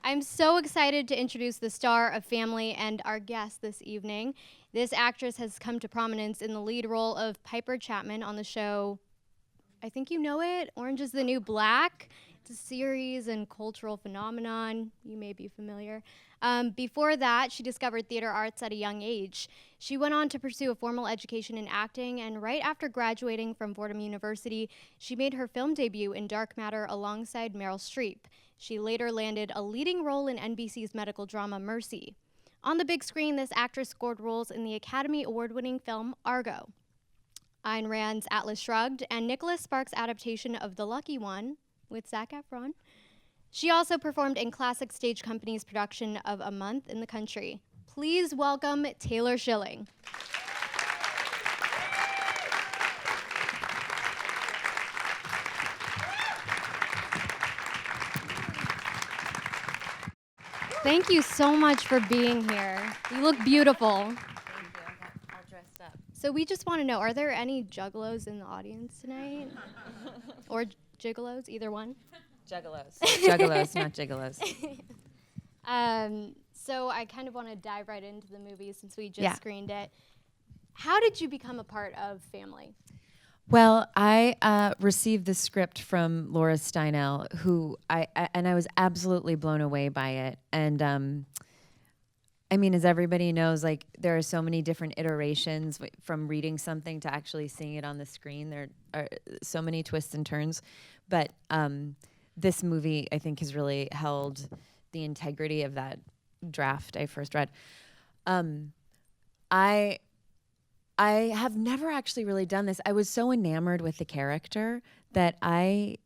I'm so excited to introduce the star of Family and our guest this evening. This actress has come to prominence in the lead role of Piper Chapman on the show, I think you know it, Orange is the New Black. It's a series and cultural phenomenon. You may be familiar. Before that, she discovered theater arts at a young age. She went on to pursue a formal education in acting, and right after graduating from Fordham University, she made her film debut in Dark Matter alongside Meryl Streep. She later landed a leading role in NBC's medical drama Mercy. On the big screen, this actress scored roles in the Academy Award-winning film Argo, Ayn Rand's Atlas Shrugged, and Nicholas Sparks' adaptation of The Lucky One with SAG-AFTRA. She also performed in Classic Stage Company's production of A Month in the Country. Please welcome Taylor Schilling. Thank you so much for being here. You look beautiful. Thank you. I got all dressed up. So we just want to know, are there any juggalos in the audience tonight? Or gigolos, either one? Juggalos. Juggalos, not gigolos. So I kind of want to dive right into the movie since we just screened it. How did you become a part of Family? Well, I received the script from Laura Steinel, who I was absolutely blown away by it. And I mean, as everybody knows, like there are so many different iterations from reading something to actually seeing it on the screen. There are so many twists and turns, but this movie I think has really held the integrity of that draft I first read. I have never actually really done this. I was so enamored with the character that I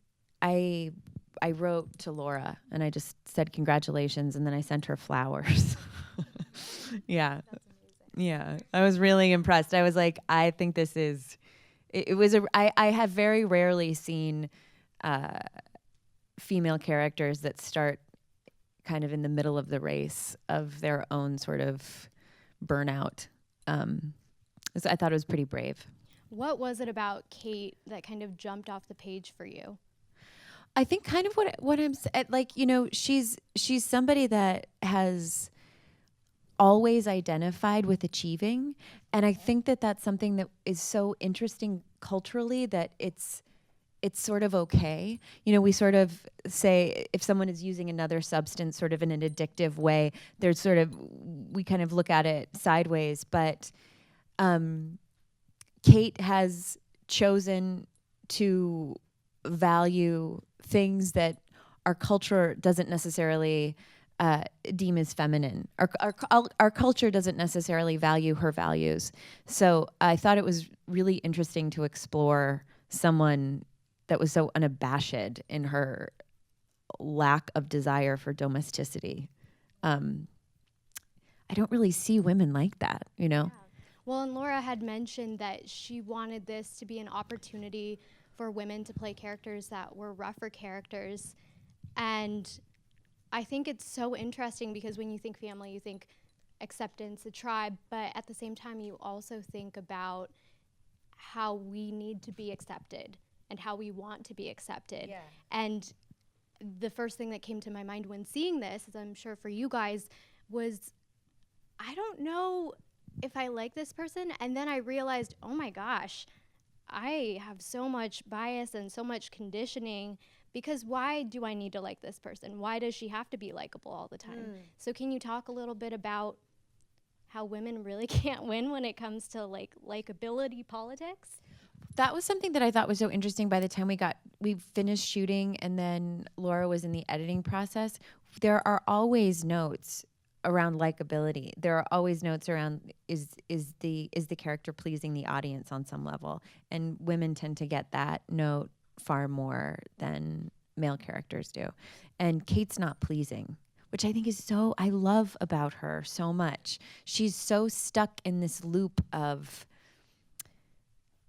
wrote to Laura and I just said congratulations, and then I sent her flowers. Yeah. That's amazing. Yeah. I was really impressed. I was like, I think this is, I have very rarely seen female characters that start kind of in the middle of the race of their own sort of burnout. So I thought it was pretty brave. What was it about Kate that kind of jumped off the page for you? I think kind of what I'm like, you know, she's somebody that has always identified with achieving, and I think that that's something that is so interesting culturally that it's sort of okay. You know, we sort of say if someone is using another substance sort of in an addictive way, there's sort of, we kind of look at it sideways, but Kate has chosen to value things that our culture doesn't necessarily deem as feminine. Our culture doesn't necessarily value her values. So I thought it was really interesting to explore someone that was so unabashed in her lack of desire for domesticity. I don't really see women like that, you know? Yeah. Well, and Laura had mentioned that she wanted this to be an opportunity for women to play characters that were rougher characters. And I think it's so interesting because when you think family, you think acceptance, a tribe, but at the same time, you also think about how we need to be accepted and how we want to be accepted. Yeah. And the first thing that came to my mind when seeing this, as I'm sure for you guys, was I don't know if I like this person. And then I realized, oh my gosh, I have so much bias and so much conditioning because why do I need to like this person? Why does she have to be likable all the time? So can you talk a little bit about how women really can't win when it comes to like likability politics? That was something that I thought was so interesting. By the time we finished shooting and then Laura was in the editing process, there are always notes around likability. There are always notes around is the character pleasing the audience on some level, and women tend to get that note far more than male characters do. And Kate's not pleasing, which I think is so, I love about her so much. She's so stuck in this loop of,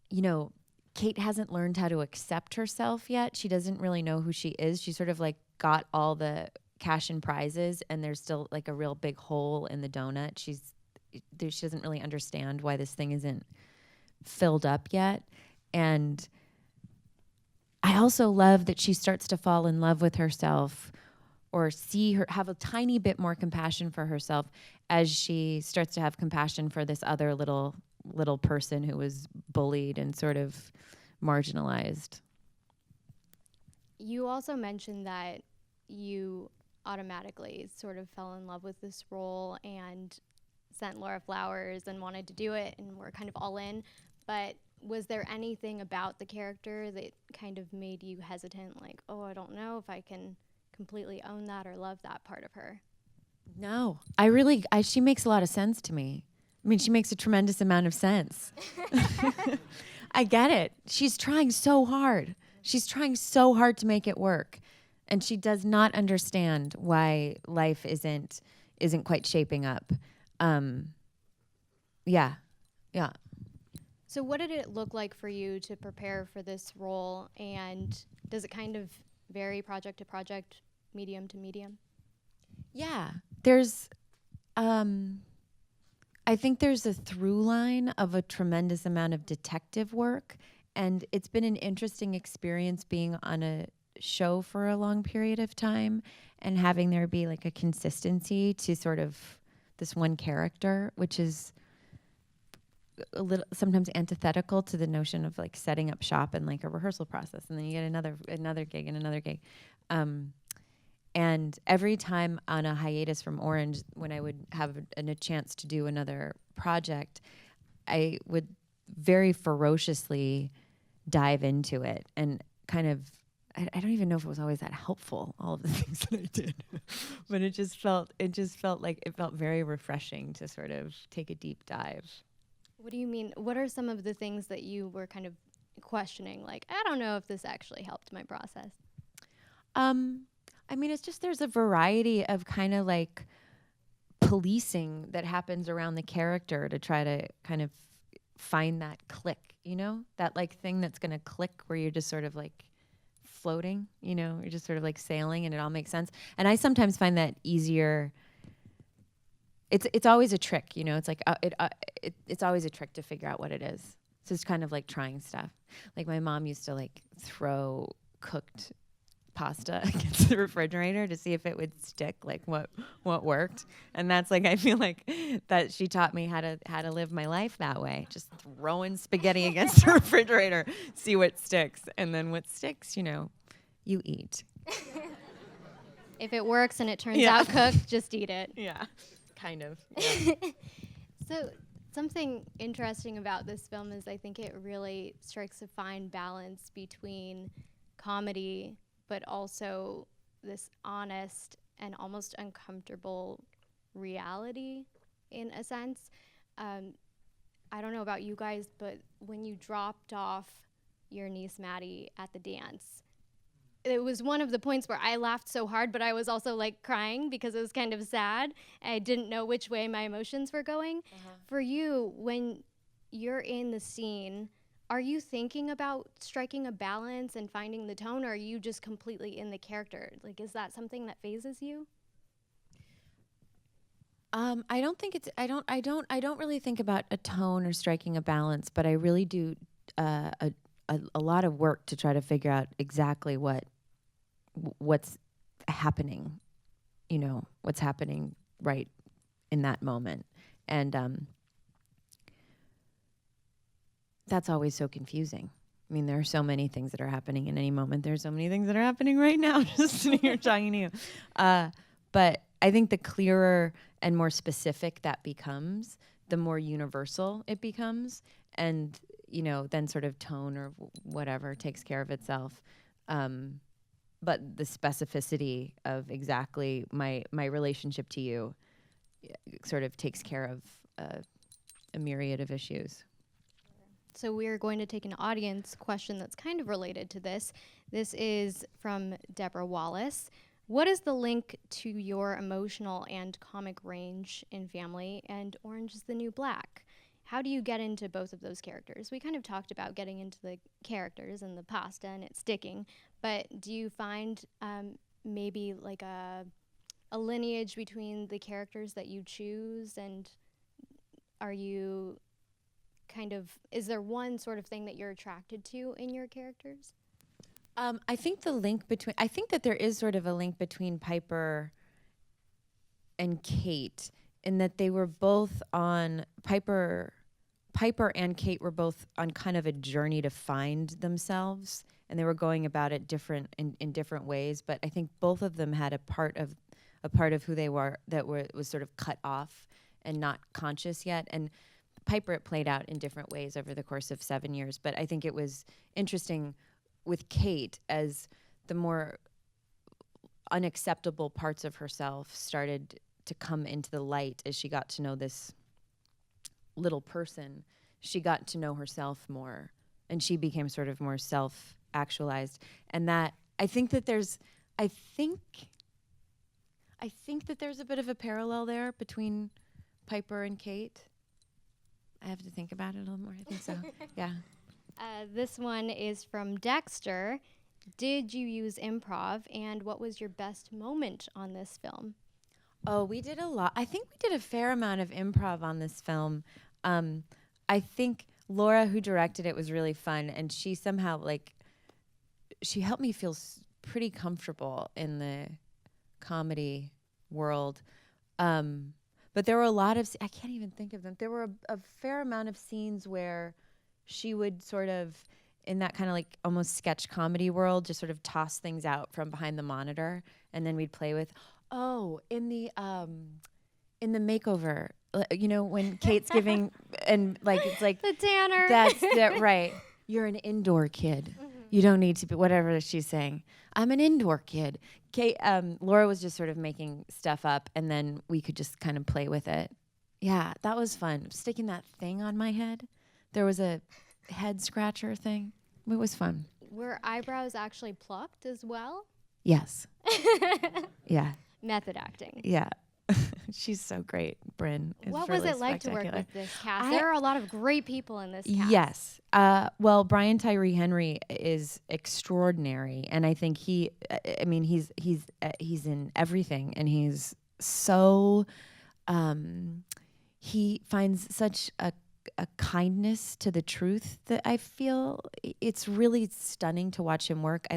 you know, Kate hasn't learned how to accept herself yet. She doesn't really know who she is. She sort of like got all the cash and prizes, and there's still like a real big hole in the donut. She doesn't really understand why this thing isn't filled up yet. And I also love that she starts to fall in love with herself or see her, have a tiny bit more compassion for herself as she starts to have compassion for this other little person who was bullied and sort of marginalized. You also mentioned that you automatically sort of fell in love with this role and sent Laura flowers and wanted to do it and were kind of all in. But was there anything about the character that kind of made you hesitant, like, oh, I don't know if I can completely own that or love that part of her? No, she makes a lot of sense to me. I mean, she makes a tremendous amount of sense. I get it. She's trying so hard. She's trying so hard to make it work. And she does not understand why life isn't quite shaping up. Yeah. So what did it look like for you to prepare for this role? And does it kind of vary project to project, medium to medium? Yeah. There's, I think there's a through line of a tremendous amount of detective work. And it's been an interesting experience being on a show for a long period of time and having there be like a consistency to sort of this one character, which is a little sometimes antithetical to the notion of like setting up shop and like a rehearsal process, and then you get another gig and another gig. And every time on a hiatus from Orange, when I would have a chance to do another project, I would very ferociously dive into it and kind of, I don't even know if it was always that helpful, all of the things that I did, but it just felt like it felt very refreshing to sort of take a deep dive. What do you mean? What are some of the things that you were kind of questioning? Like, I don't know if this actually helped my process. I mean, it's just there's a variety of kind of like policing that happens around the character to try to kind of find that click, you know, that like thing that's going to click where you're just sort of like floating, you know, you're just sort of like sailing and it all makes sense. And I sometimes find that easier. It's always a trick, you know, it's like it's always a trick to figure out what it is. So it's kind of like trying stuff. Like my mom used to like throw cooked pasta against the refrigerator to see if it would stick, like what worked. And that's like, I feel like that she taught me how to live my life that way, just throwing spaghetti against the refrigerator, see what sticks, and then what sticks, you know, you eat. If it works and it turns out cooked, just eat it. Yeah, kind of. Yeah. So something interesting about this film is I think it really strikes a fine balance between comedy but also this honest and almost uncomfortable reality in a sense. I don't know about you guys, but when you dropped off your niece Maddie at the dance, it was one of the points where I laughed so hard, but I was also like crying because it was kind of sad. I didn't know which way my emotions were going. For you, when you're in the scene, are you thinking about striking a balance and finding the tone, or are you just completely in the character? Like, is that something that phases you? I don't think it's. I don't really think about a tone or striking a balance, but I really do a lot of work to try to figure out exactly what's happening. You know, what's happening right in that moment, and that's always so confusing. I mean, there are so many things that are happening in any moment. There's so many things that are happening right now, just sitting here talking to you. But I think the clearer and more specific that becomes, the more universal it becomes. And, you know, then sort of tone or whatever takes care of itself. But the specificity of exactly my relationship to you sort of takes care of a myriad of issues. So we're going to take an audience question that's kind of related to this. This is from Deborah Wallace. What is the link to your emotional and comic range in Family and Orange is the New Black? How do you get into both of those characters? We kind of talked about getting into the characters and the pasta and it sticking, but do you find maybe like a lineage between the characters that you choose, and are you kind of, is there one sort of thing that you're attracted to in your characters? I think I think that there is sort of a link between Piper and Kate in that they were both on Piper and Kate were both on kind of a journey to find themselves, and they were going about it in different ways. But I think both of them had a part of who they were that was sort of cut off and not conscious yet. And Piper, it played out in different ways over the course of 7 years. But I think it was interesting with Kate as the more unacceptable parts of herself started to come into the light as she got to know this little person. She got to know herself more, and she became sort of more self-actualized. And that I think that there's a bit of a parallel there between Piper and Kate. I have to think about it a little more. I think so. Yeah. This one is from Dexter. Did you use improv, and what was your best moment on this film? Oh, we did a lot. I think we did a fair amount of improv on this film. I think Laura, who directed it, was really fun, and she somehow she helped me feel pretty comfortable in the comedy world. But there were a lot of I can't even think of them. There were a fair amount of scenes where she would sort of, in that kind of like almost sketch comedy world, just sort of toss things out from behind the monitor, and then we'd play with. Oh, in the makeover, when Kate's giving and it's like The Tanner. That's that right. You're an indoor kid. Mm-hmm. You don't need to be whatever she's saying. I'm an indoor kid. Kate, Laura was just sort of making stuff up, and then we could just kind of play with it. Yeah, that was fun. Sticking that thing on my head. There was a head scratcher thing. It was fun. Were eyebrows actually plucked as well? Yes. Yeah. Method acting. Yeah. She's so great, Bryn. What was it like to work with this cast? There are a lot of great people in this cast. Yes. Well, Brian Tyree Henry is extraordinary, and I think he's in everything, and he's so he finds such a kindness to the truth that I feel it's really stunning to watch him work.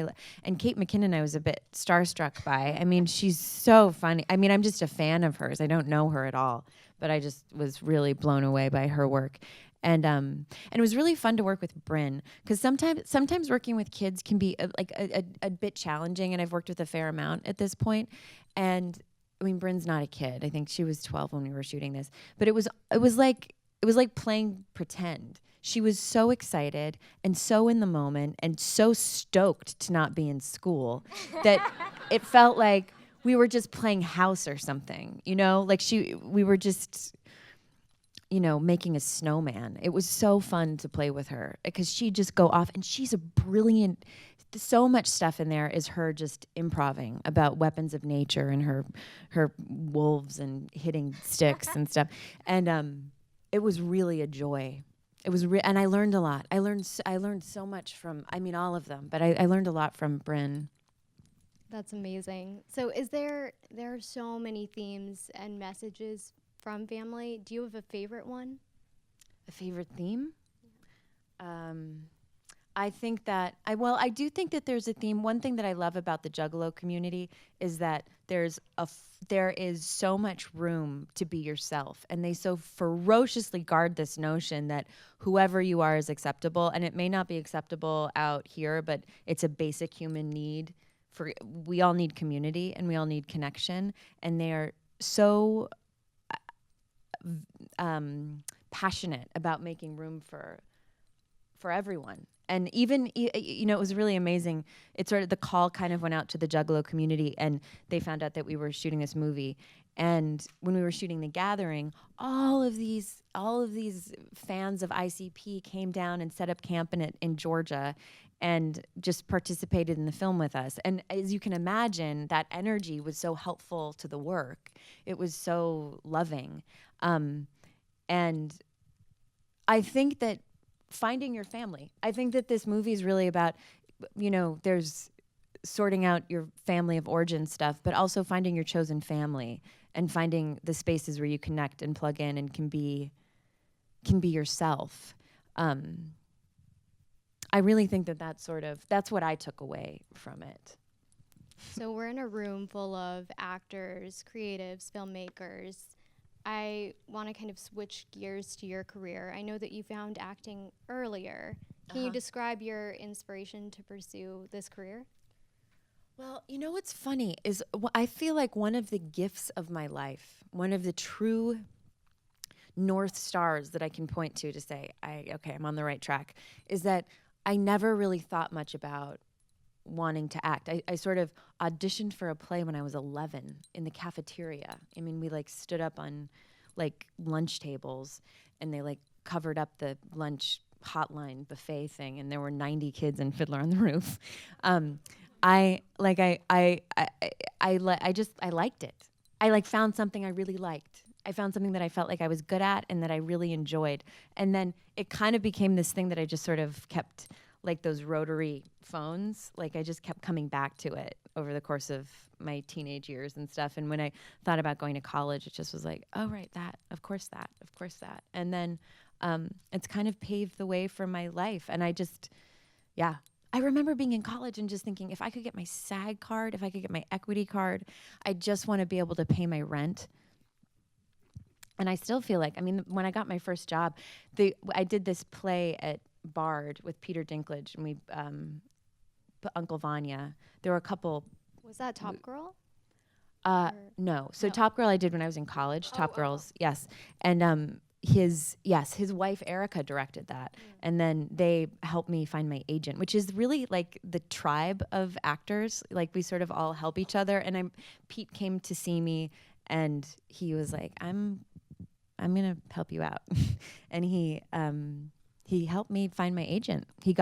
And Kate McKinnon I was a bit starstruck by. I mean, she's so funny. I mean, I'm just a fan of hers. I don't know her at all, but I just was really blown away by her work. And it was really fun to work with Bryn, because sometimes working with kids can be a bit challenging, and I've worked with a fair amount at this point. And I mean, Bryn's not a kid. I think she was 12 when we were shooting this, but it was like playing pretend. She was so excited and so in the moment and so stoked to not be in school that it felt like we were just playing house or something, we were just, making a snowman. It was so fun to play with her because she'd just go off, and she's a brilliant, so much stuff in there is her just improving about weapons of nature and her wolves and hitting sticks and stuff. And, it was really a joy. It was, and I learned a lot. I learned so much from, all of them, but I learned a lot from Bryn. That's amazing. So there are so many themes and messages from family. Do you have a favorite one? A favorite theme? I think that, I do think that there's a theme. One thing that I love about the Juggalo community is that there is so much room to be yourself, and they so ferociously guard this notion that whoever you are is acceptable, and it may not be acceptable out here, but it's a basic human need. We all need community, and we all need connection, and they are so passionate about making room for everyone. And even, it was really amazing. It sort of, the call kind of went out to the Juggalo community, and they found out that we were shooting this movie. And when we were shooting The Gathering, all of these fans of ICP came down and set up camp in Georgia and just participated in the film with us. And as you can imagine, that energy was so helpful to the work. It was so loving. And I think that finding your family. I think that this movie is really about, there's sorting out your family of origin stuff, but also finding your chosen family and finding the spaces where you connect and plug in and can be yourself. I really think that's what I took away from it. So we're in a room full of actors, creatives, filmmakers. I want to kind of switch gears to your career. I know that you found acting earlier. Can you describe your inspiration to pursue this career? Well, you know what's funny is I feel like one of the gifts of my life, one of the true North Stars that I can point to say, I'm on the right track, is that I never really thought much about wanting to act. I sort of auditioned for a play when I was 11 in the cafeteria. I mean, we like stood up on like lunch tables and they like covered up the lunch hotline buffet thing, and there were 90 kids in Fiddler on the Roof. I liked it. I like found something I really liked. I found something that I felt like I was good at and that I really enjoyed. And then it kind of became this thing that I just sort of kept, like those rotary phones, like I just kept coming back to it over the course of my teenage years and stuff. And when I thought about going to college, it just was like, oh, right, that, of course that. And then it's kind of paved the way for my life. And I remember being in college and just thinking, if I could get my SAG card, if I could get my equity card, I just want to be able to pay my rent. And I still feel like, I mean, when I got my first job, I did this play at Bard with Peter Dinklage, and we put Uncle Vanya. There were a couple. Was that Top Girl? No. So Top Girl I did when I was in college. Top Girls, yes. And his wife Erica directed that, and then they helped me find my agent, which is really like the tribe of actors. Like we sort of all help each other. And Pete came to see me, and he was like, "I'm gonna help you out," and he helped me find my agent. He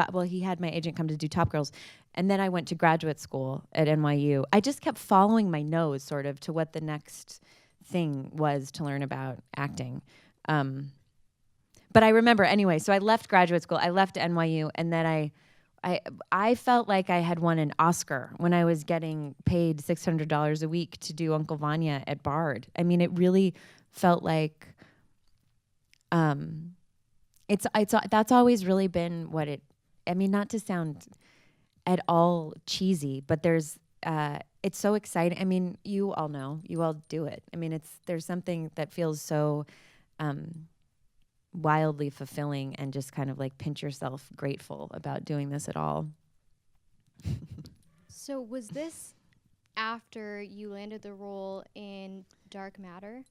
had my agent come to do Top Girls. And then I went to graduate school at NYU. I just kept following my nose sort of to what the next thing was to learn about acting. But I remember anyway, so I left graduate school, I left NYU, and then I felt like I had won an Oscar when I was getting paid $600 a week to do Uncle Vanya at Bard. I mean, it really felt like, that's always really been what not to sound at all cheesy, but it's so exciting. I mean, you all know, you all do it. I mean, there's something that feels so wildly fulfilling and just kind of like pinch yourself grateful about doing this at all. So was this after you landed the role in Dark Matter?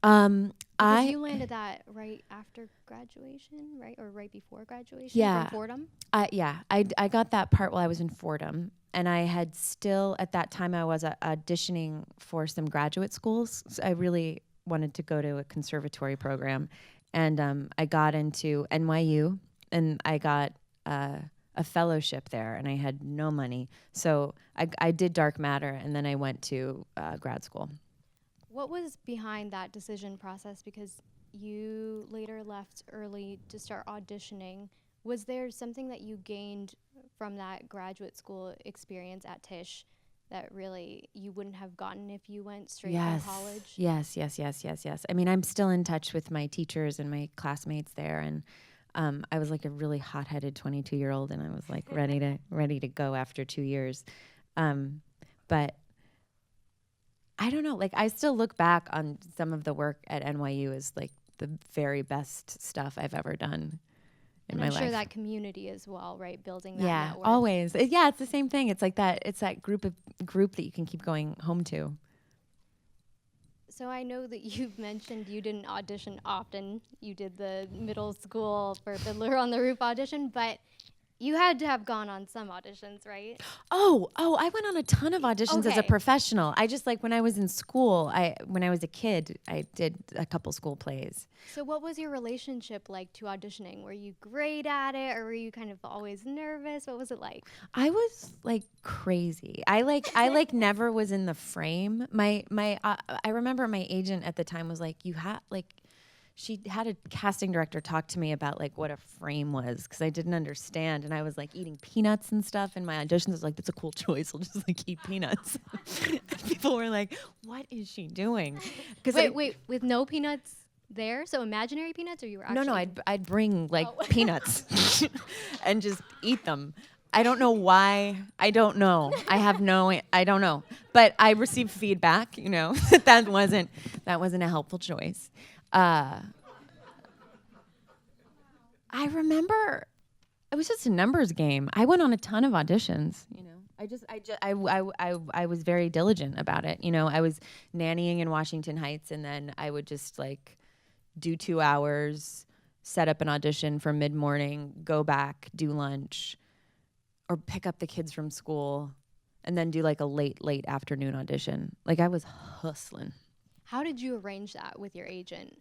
Because you landed that right after graduation, right? Or right before graduation from Fordham? I got that part while I was in Fordham. And I had still, at that time, I was auditioning for some graduate schools. So I really wanted to go to a conservatory program. And I got into NYU, and I got a fellowship there, and I had no money. So I did Dark Matter, and then I went to grad school. What was behind that decision process? Because you later left early to start auditioning. Was there something that you gained from that graduate school experience at Tisch that really you wouldn't have gotten if you went straight from college? Yes. I mean, I'm still in touch with my teachers and my classmates there, and I was like a really hot-headed 22-year-old, and I was like ready to go after 2 years. But I don't know, like I still look back on some of the work at NYU as like the very best stuff I've ever done in my life. I'm sure that community as well, right? Building that network. Always. It's the same thing. It's like that. It's that group that you can keep going home to. So I know that you've mentioned you didn't audition often. You did the middle school for Fiddler on the Roof audition, but you had to have gone on some auditions, right? Oh, I went on a ton of auditions as a professional. I just like when I was in school, when I was a kid, I did a couple school plays. So what was your relationship like to auditioning? Were you great at it, or were you kind of always nervous? What was it like? I was like crazy. I never was in the frame. I remember my agent at the time was like, she had a casting director talk to me about like what a frame was, because I didn't understand, and I was like eating peanuts and stuff in my auditions. I was like, that's a cool choice. I'll just like eat peanuts. People were like, what is she doing? Wait, with no peanuts? there? So imaginary peanuts, or you were actually? No, I'd bring like peanuts and just eat them. I don't know why. I don't know. I don't know. But I received feedback, that wasn't a helpful choice. I remember it was just a numbers game. I went on a ton of auditions, I was very diligent about it. I was nannying in Washington Heights, and then I would just like do 2 hours, set up an audition for mid-morning, go back, do lunch, or pick up the kids from school, and then do like a late afternoon audition. Like I was hustling. How did you arrange that with your agent?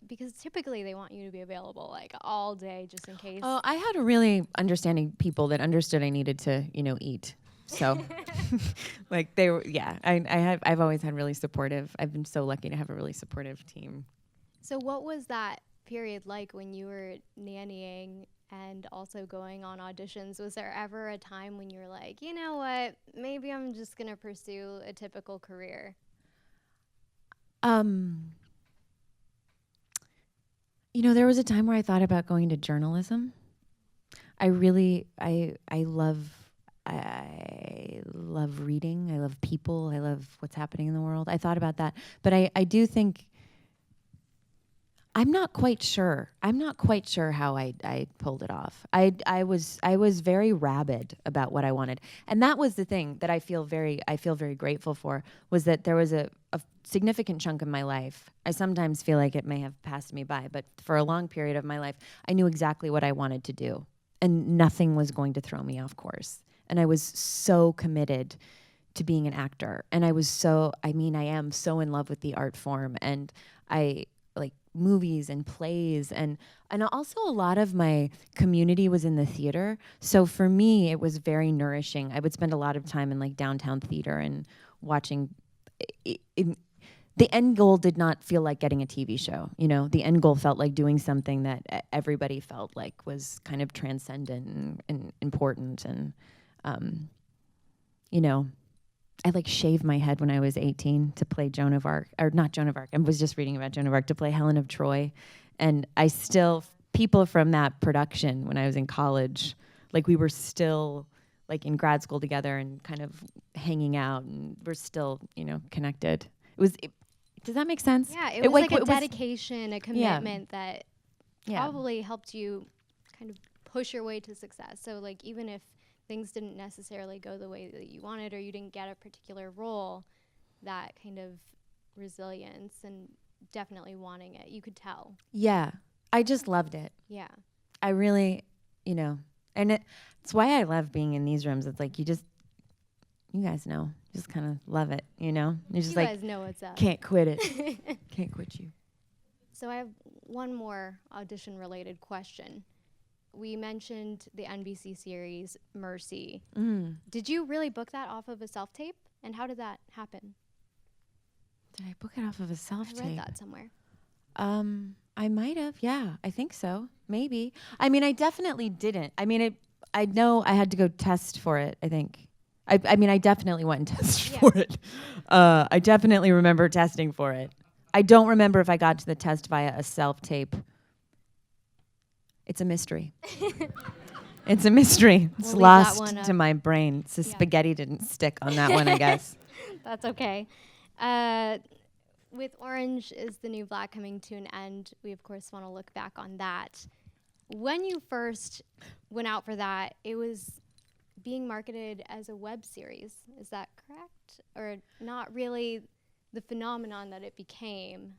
Because typically they want you to be available like all day just in case. Oh, I had a really understanding people that understood I needed to, eat. So like they were, yeah, I've always had really supportive. I've been so lucky to have a really supportive team. So what was that period like when you were nannying and also going on auditions? Was there ever a time when you were like, you know what, maybe I'm just going to pursue a typical career? There was a time where I thought about going into journalism. I love reading. I love people. I love what's happening in the world. I thought about that. But I do think I'm not quite sure. How I pulled it off. I was very rabid about what I wanted. And that was the thing that I feel very grateful for, was that there was a significant chunk of my life. I sometimes feel like it may have passed me by, but for a long period of my life, I knew exactly what I wanted to do, and nothing was going to throw me off course. And I was so committed to being an actor. And I am so in love with the art form, and I like movies and plays, and also a lot of my community was in the theater. So for me, it was very nourishing. I would spend a lot of time in like downtown theater and watching. The end goal did not feel like getting a TV show. The end goal felt like doing something that everybody felt like was kind of transcendent and important. And, I like shaved my head when I was 18 to play Joan of Arc, or not Joan of Arc. I was just reading about Joan of Arc, to play Helen of Troy. And people from that production when I was in college, like we were still like in grad school together and kind of hanging out, and we're still, connected. Does that make sense? Yeah, it was like a dedication, a commitment that probably helped you kind of push your way to success. So like even if things didn't necessarily go the way that you wanted, or you didn't get a particular role, that kind of resilience and definitely wanting it, you could tell. Yeah, I just loved it. Yeah. I really, and it's why I love being in these rooms. It's like you guys know, just kind of love it, You just you like, guys know what's up. Can't quit it. Can't quit you. So I have one more audition-related question. We mentioned the NBC series Mercy. Did you really book that off of a self-tape? And how did that happen? Did I book it off of a self-tape? I read that somewhere. I might have. Yeah, I think so. Maybe. I mean, I definitely didn't. I mean, I know I had to go test for it, I think. I mean, I definitely went and tested for it. I definitely remember testing for it. I don't remember if I got to the test via a self-tape. It's a mystery. It's a mystery. It's lost to my brain. So spaghetti didn't stick on that one, I guess. That's okay. With Orange is the New Black coming to an end, we of course want to look back on that. When you first went out for that, it was being marketed as a web series. Is that correct? Or not really the phenomenon that it became?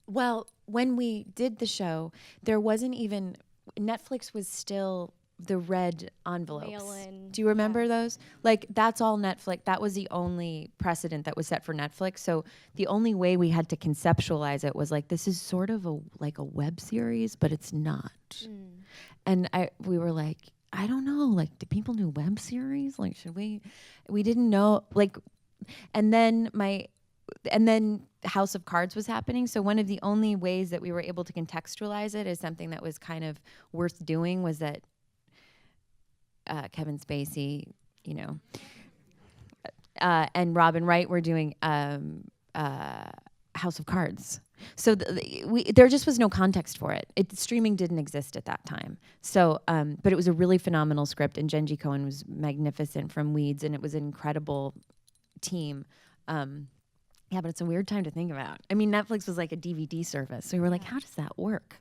Well, when we did the show, there wasn't even, Netflix was still the red envelopes. Mail-in. Do you remember those? Like, that's all Netflix. That was the only precedent that was set for Netflix. So the only way we had to conceptualize it was like, this is sort of a web series, but it's not. And we were like, I don't know, like, do people do web series? Like, should we didn't know, like, and then House of Cards was happening. So one of the only ways that we were able to contextualize it as something that was kind of worth doing was that Kevin Spacey, and Robin Wright were doing House of Cards. So there just was no context for it. Streaming didn't exist at that time. So, but it was a really phenomenal script, and Jenji Cohen was magnificent from Weeds, and it was an incredible team. Yeah, but it's a weird time to think about. I mean, Netflix was like a DVD service. So we were like, how does that work?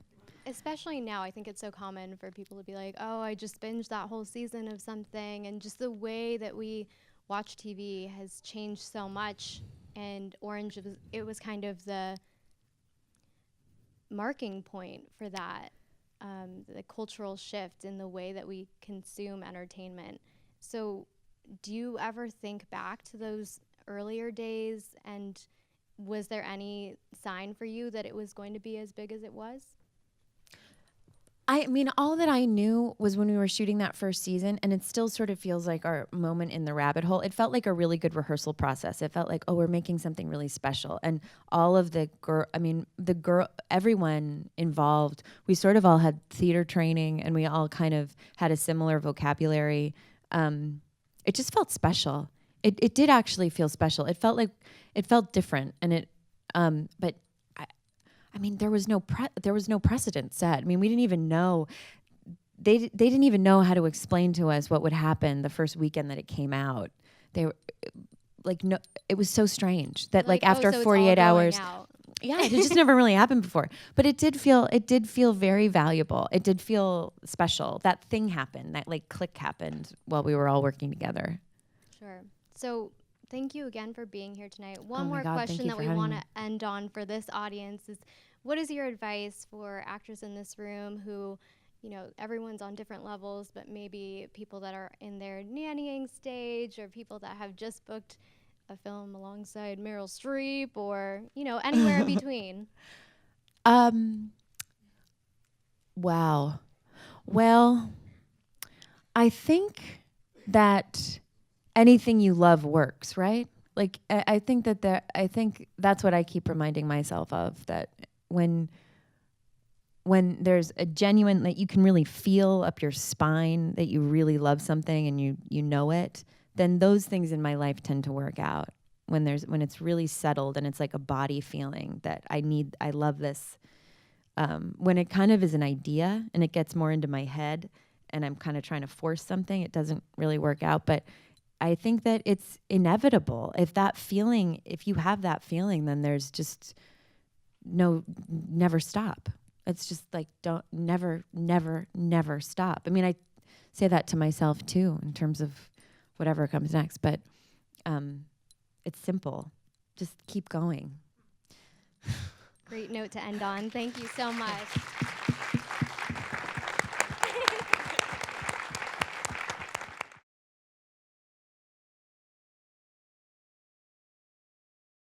Especially now, I think it's so common for people to be like, oh, I just binged that whole season of something. And just the way that we watch TV has changed so much. And Orange, it was kind of the marking point for that, the cultural shift in the way that we consume entertainment. So do you ever think back to those earlier days, and was there any sign for you that it was going to be as big as it was? I mean, all that I knew was when we were shooting that first season, and it still sort of feels like our moment in the rabbit hole. It felt like a really good rehearsal process. It felt like, oh, we're making something really special. And all of everyone involved, we sort of all had theater training, and we all kind of had a similar vocabulary. It just felt special. It did actually feel special. It felt different, and but I mean, there was no precedent set. I mean, we didn't even know. They didn't even know how to explain to us what would happen the first weekend that it came out. They were like, no, it was so strange that like after 48 hours. Yeah, it just never really happened before. But it did feel very valuable. It did feel special. That thing happened. That like click happened while we were all working together. Sure. So thank you again for being here tonight. One more question that we want to end on for this audience is, what is your advice for actors in this room who, you know, everyone's on different levels, but maybe people that are in their nannying stage, or people that have just booked a film alongside Meryl Streep, or, you know, anywhere in between? Wow. Well, I think that anything you love works, right? Like I think that's what I keep reminding myself of, that when there's a genuine, that you can really feel up your spine that you really love something and you know it, then those things in my life tend to work out. When it's really settled and it's like a body feeling that I love this. When it kind of is an idea and it gets more into my head and I'm kind of trying to force something, it doesn't really work out. But I think that it's inevitable. If you have that feeling, then there's just never stop. It's just like, never stop. I mean, I say that to myself too, in terms of whatever comes next, but it's simple. Just keep going. Great note to end on. Thank you so much.